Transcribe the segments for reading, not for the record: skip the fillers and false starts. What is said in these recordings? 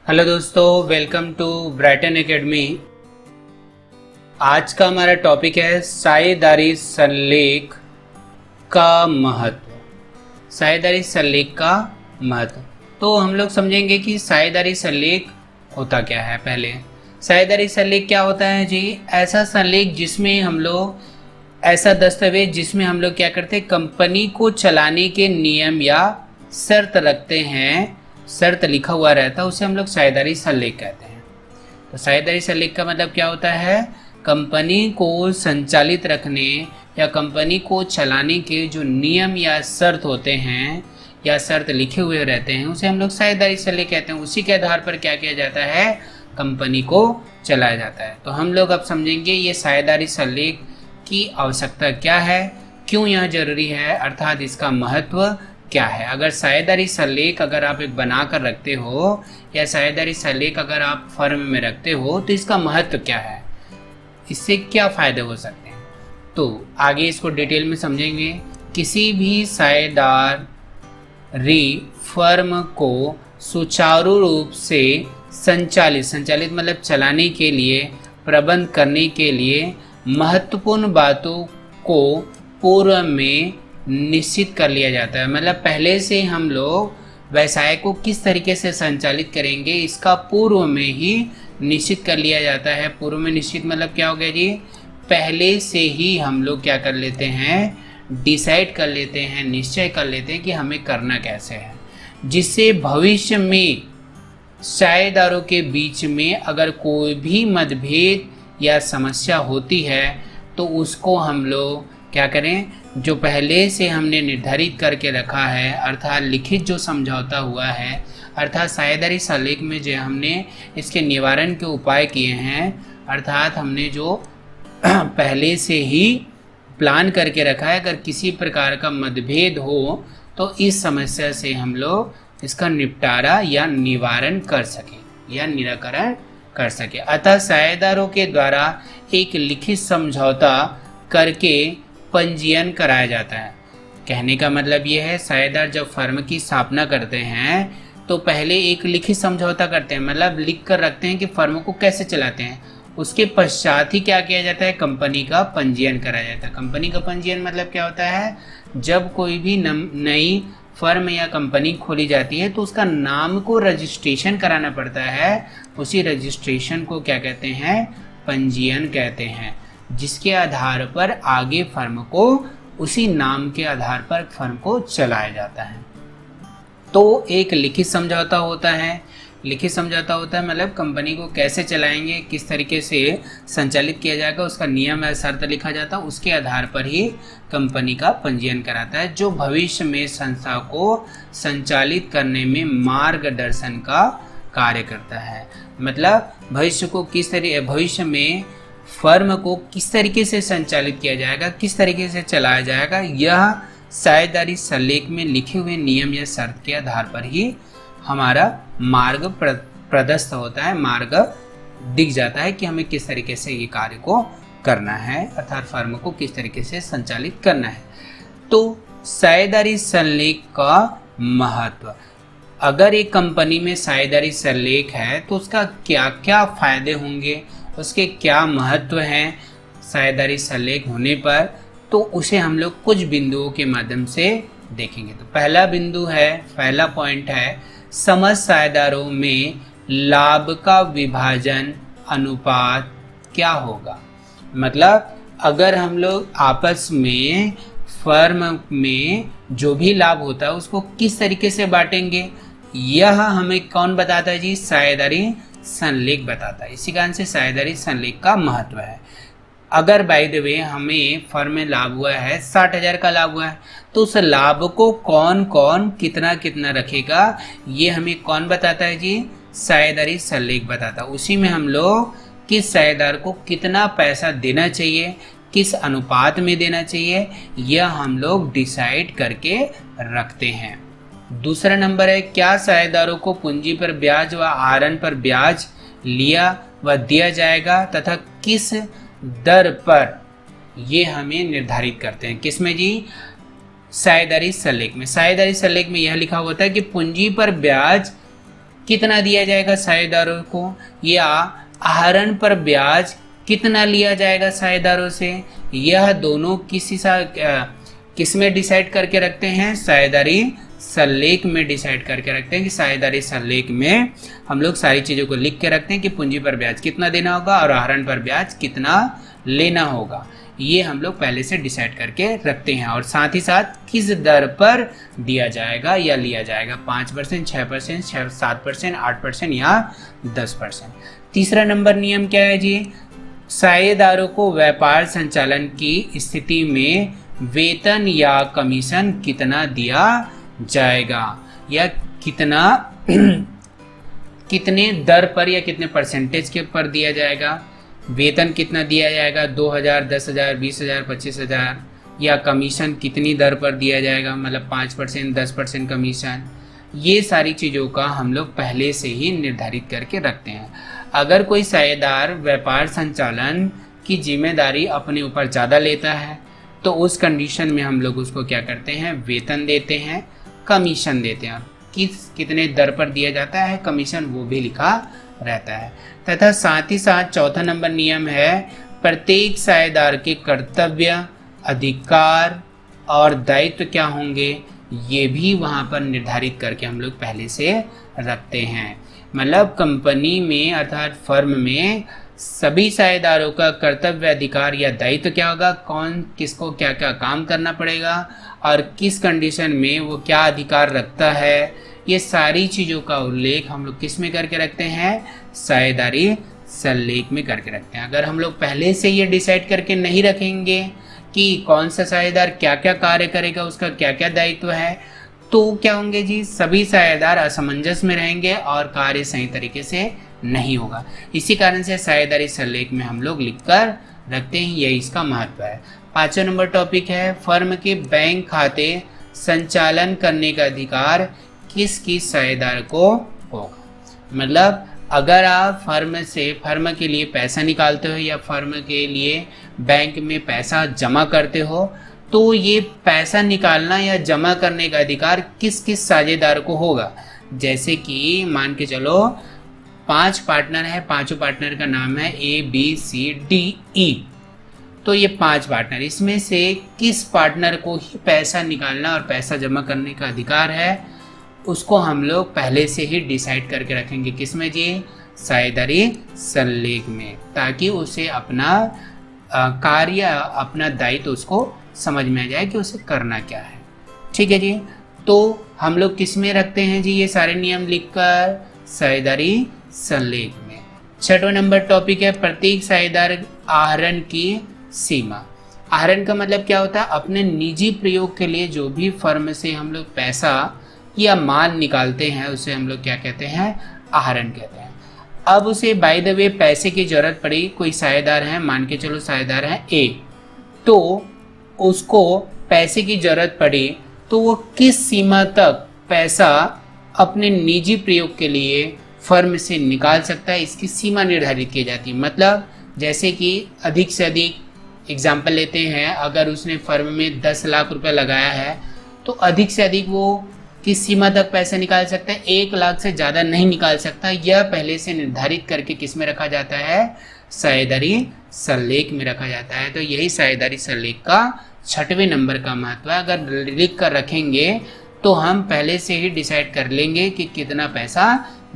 Hello दोस्तों, welcome to Brighton academy. आज का हमारा टॉपिक है साझेदारी संलेख का महत्व। साझेदारी संलेख का महत्व तो हम लोग समझेंगे कि साझेदारी संलेख होता क्या है। पहले साझेदारी संलेख क्या होता है जी? ऐसा संलेख जिसमें हम लोग ऐसा दस्तावेज जिसमें हम लोग क्या करते हैं, कंपनी को चलाने के नियम या शर्त रखते हैं, शर्त लिखा हुआ रहता है, उसे हम लोग साझेदारी संलेख कहते हैं। तो साझेदारी संलेख का मतलब क्या होता है? कंपनी को संचालित रखने या कंपनी को चलाने के जो नियम या शर्त होते हैं या शर्त लिखे हुए रहते हैं, उसे हम लोग साझेदारी संलेख कहते हैं। उसी के आधार पर क्या किया जाता है, कंपनी को चलाया जाता है। तो हम लोग अब समझेंगे ये साझेदारी संलेख की आवश्यकता क्या है, क्यों यह जरूरी है, अर्थात इसका महत्व क्या है। अगर साझेदारी संलेख अगर आप एक बना कर रखते हो या साझेदारी संलेख अगर आप फर्म में रखते हो तो इसका महत्व क्या है, इससे क्या फायदे हो सकते हैं, तो आगे इसको डिटेल में समझेंगे। किसी भी साझेदारी फर्म को सुचारू रूप से संचालित मतलब चलाने के लिए, प्रबंध करने के लिए महत्वपूर्ण बातों को पूर्व में निश्चित कर लिया जाता है। मतलब पहले से हम लोग व्यवसाय को किस तरीके से संचालित करेंगे, इसका पूर्व में ही निश्चित कर लिया जाता है। पूर्व में निश्चित मतलब क्या हो गया जी? पहले से ही हम लोग क्या कर लेते हैं, डिसाइड कर लेते हैं, निश्चय कर लेते हैं कि हमें करना कैसे है, जिससे भविष्य में साझेदारों के बीच में अगर कोई भी मतभेद या समस्या होती है तो उसको हम लोग क्या करें, जो पहले से हमने निर्धारित करके रखा है, अर्थात लिखित जो समझौता हुआ है, अर्थात साझेदारी संलेख में जो हमने इसके निवारण के उपाय किए हैं, अर्थात हमने जो पहले से ही प्लान करके रखा है, अगर किसी प्रकार का मतभेद हो तो इस समस्या से हम लोग इसका निपटारा या निवारण कर सकें या निराकरण कर सके। अतः साझेदारों के द्वारा एक लिखित समझौता करके पंजीयन कराया जाता है। कहने का मतलब ये है, साझेदार जब फर्म की स्थापना करते हैं तो पहले एक लिखित समझौता करते हैं, मतलब लिख कर रखते हैं कि फर्म को कैसे चलाते हैं। उसके पश्चात ही क्या किया जाता है, कंपनी का पंजीयन कराया जाता है। कंपनी का पंजीयन मतलब क्या होता है, जब कोई भी नई फर्म या कंपनी खोली जाती है तो उसका नाम को रजिस्ट्रेशन कराना पड़ता है। उसी रजिस्ट्रेशन को क्या कहते हैं, पंजीयन कहते हैं, जिसके आधार पर आगे फर्म को उसी नाम के आधार पर फर्म को चलाया जाता है। तो एक लिखित समझौता होता है। लिखित समझौता होता है मतलब कंपनी को कैसे चलाएंगे, किस तरीके से संचालित किया जाएगा, उसका नियम या शर्त लिखा जाता है। उसके आधार पर ही कंपनी का पंजीयन कराता है, जो भविष्य में संस्था को संचालित करने में मार्गदर्शन का कार्य करता है। मतलब भविष्य में फर्म को किस तरीके से संचालित किया जाएगा, किस तरीके से चलाया जाएगा, यह साझेदारी संलेख में लिखे हुए नियम या शर्त के आधार पर ही हमारा मार्ग प्रदस्त होता है, मार्ग दिख जाता है कि हमें किस तरीके से ये कार्य को करना है, अर्थात फर्म को किस तरीके से संचालित करना है। तो साझेदारी संलेख का महत्व, अगर एक कंपनी में साझेदारी संलेख है तो उसका क्या क्या फायदे होंगे, उसके क्या महत्व हैं साझेदारी संलेख होने पर, तो उसे हम लोग कुछ बिंदुओं के माध्यम से देखेंगे। तो पहला पॉइंट है, समस्त साझेदारों में लाभ का विभाजन अनुपात क्या होगा। मतलब अगर हम लोग आपस में फर्म में जो भी लाभ होता है उसको किस तरीके से बांटेंगे, यह हमें कौन बताता है जी? साझेदारी संलेख बताता है। इसी कारण से साझेदारी संलेख का महत्व है। अगर बाय द वे हमें फर्म में लाभ हुआ है, 60,000 का लाभ हुआ है, तो उस लाभ को कौन कौन कितना कितना रखेगा, ये हमें कौन बताता है जी? साझेदारी संलेख बताता है। उसी में हम लोग किस साझेदार को कितना पैसा देना चाहिए, किस अनुपात में देना चाहिए, यह हम लोग डिसाइड करके रखते हैं। दूसरा नंबर है, क्या साझेदारों को पूंजी पर ब्याज व आहरण पर ब्याज लिया व दिया जाएगा तथा किस दर पर, ये हमें निर्धारित करते हैं। किसमें जी? साझेदारी संलेख में। साझेदारी संलेख में यह लिखा होता है कि पूंजी पर ब्याज कितना दिया जाएगा साझेदारों को, या आहरण पर ब्याज कितना लिया जाएगा साझेदारों से, यह दोनों किस में डिसाइड करके रखते हैं, साझेदारी सल्लेख में डिसाइड करके रखते हैं कि साझेदारी सल्लेख में हम लोग सारी चीज़ों को लिख के रखते हैं कि पूंजी पर ब्याज कितना देना होगा और आहरण पर ब्याज कितना लेना होगा। ये हम लोग पहले से डिसाइड करके रखते हैं, और साथ ही साथ किस दर पर दिया जाएगा या लिया जाएगा, 5%, 6%, 7%, 8% या 10%। तीसरा नंबर नियम क्या है जी, साझेदारों को व्यापार संचालन की स्थिति में वेतन या कमीशन कितना दिया जाएगा, या कितने दर पर या कितने परसेंटेज के ऊपर दिया जाएगा, वेतन कितना दिया जाएगा, 2000, 10,000, 20,000, 25,000, या कमीशन कितनी दर पर दिया जाएगा, मतलब 5%, 10% कमीशन। ये सारी चीज़ों का हम लोग पहले से ही निर्धारित करके रखते हैं। अगर कोई साझेदार व्यापार संचालन की जिम्मेदारी अपने ऊपर ज़्यादा लेता है तो उस कंडीशन में हम लोग उसको क्या करते हैं, वेतन देते हैं, कमीशन देते हैं, कितने दर पर दिया जाता है कमीशन वो भी लिखा रहता है। तथा साथ ही साथ चौथा नंबर नियम है, प्रत्येक साझेदार के कर्तव्य, अधिकार और दायित्व क्या होंगे ये भी वहाँ पर निर्धारित करके हम लोग पहले से रखते हैं। मतलब कंपनी में अर्थात फर्म में सभी साझेदारों का कर्तव्य, अधिकार या दायित्व क्या होगा, कौन किसको क्या क्या काम करना पड़ेगा और किस कंडीशन में वो क्या अधिकार रखता है, ये सारी चीज़ों का उल्लेख हम लोग किस में करके रखते हैं, साझेदारी सल्लेख में करके रखते हैं। अगर हम लोग पहले से ये डिसाइड करके नहीं रखेंगे कि कौन सा साझेदार क्या क्या कार्य करेगा, उसका क्या क्या दायित्व है, तो क्या होंगे जी, सभी साझेदार असमंजस में रहेंगे और कार्य सही तरीके से नहीं होगा। इसी कारण से साझेदारी सल्लेख में हम लोग लिखकर रखते हैं, यही इसका महत्व है। 5वां नंबर टॉपिक है, फर्म के बैंक खाते संचालन करने का अधिकार किस किस साझेदार को होगा। मतलब अगर आप फर्म के लिए पैसा निकालते हो या फर्म के लिए बैंक में पैसा जमा करते हो, तो ये पैसा निकालना या जमा करने का अधिकार किस किस साझेदार को होगा। जैसे कि मान के चलो 5 पार्टनर है, 5 पार्टनर का नाम है ABCDE, तो ये 5 पार्टनर, इसमें से किस पार्टनर को ही पैसा निकालना और पैसा जमा करने का अधिकार है, उसको हम लोग पहले से ही डिसाइड करके रखेंगे किसमें जी, साझेदारी सल्लेख में, ताकि उसे अपना कार्य, अपना दायित्व उसको समझ में आ जाए कि उसे करना क्या है। ठीक है जी, तो हम लोग किस में रखते हैं जी ये सारे नियम लिखकर, साझेदारी सल्लेख में। 6वां नंबर टॉपिक है, प्रत्येक साझेदार आहरण की सीमा। आहरण का मतलब क्या होता है, अपने निजी प्रयोग के लिए जो भी फर्म से हम लोग पैसा या माल निकालते हैं उसे हम लोग क्या कहते हैं, आहरण कहते हैं। अब उसे बाय द वे पैसे की जरूरत पड़ी, कोई साझेदार है, मान के चलो साझेदार है A, तो उसको पैसे की जरूरत पड़ी तो वो किस सीमा तक पैसा अपने निजी प्रयोग के लिए फर्म से निकाल सकता है, इसकी सीमा निर्धारित की जाती है। मतलब जैसे कि अधिक से अधिक एग्जाम्पल लेते हैं, अगर उसने फर्म में 10 लाख रुपए लगाया है तो अधिक से अधिक वो किस सीमा तक पैसा निकाल सकता है, 1 लाख से ज़्यादा नहीं निकाल सकता। यह पहले से निर्धारित करके किस में रखा जाता है, साझेदारी सल्लेख में रखा जाता है। तो यही साझेदारी सल्लेख का 6वें नंबर का महत्व है। अगर लिख कर रखेंगे तो हम पहले से ही डिसाइड कर लेंगे कि कितना पैसा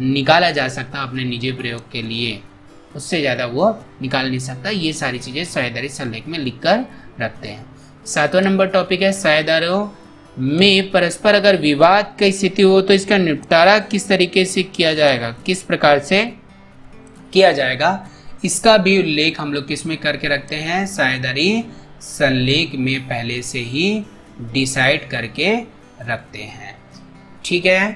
निकाला जा सकता अपने निजी प्रयोग के लिए, उससे ज़्यादा वो निकाल नहीं सकता। ये सारी चीज़ें साझेदारी सल्लेख में लिख कर रखते हैं। 7वां नंबर टॉपिक है, साझेदारों में परस्पर अगर विवाद की स्थिति हो तो इसका निपटारा किस तरीके से किया जाएगा, किस प्रकार से किया जाएगा, इसका भी उल्लेख हम लोग किस में करके रखते हैं, साझेदारी सल्लेख में पहले से ही डिसाइड करके रखते हैं। ठीक है,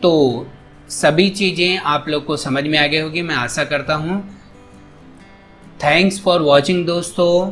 तो सभी चीज़ें आप लोग को समझ में आ गई होगी, मैं आशा करता हूँ। थैंक्स फॉर वॉचिंग दोस्तों।